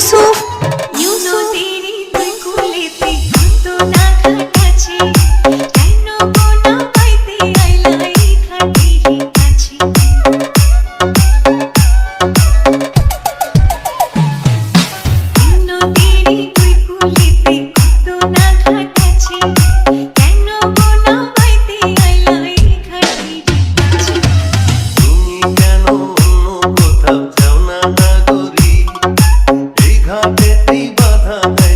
ইউসুফ নদীরই তুই কুলেতে কত না ঘাট আছে, কেন গোনা পাইতে আইলা এই ঘাটেরই কাছে। নদীরই তুই কুলেতে কত না ঘাট আছে, কেন গোনা পাইতে আইলা এই ঘাটেরই কাছে। তুমি কেন অন্য কোথাও যাও না নাগরী, এই ঘাটেতেই বাধা দেয়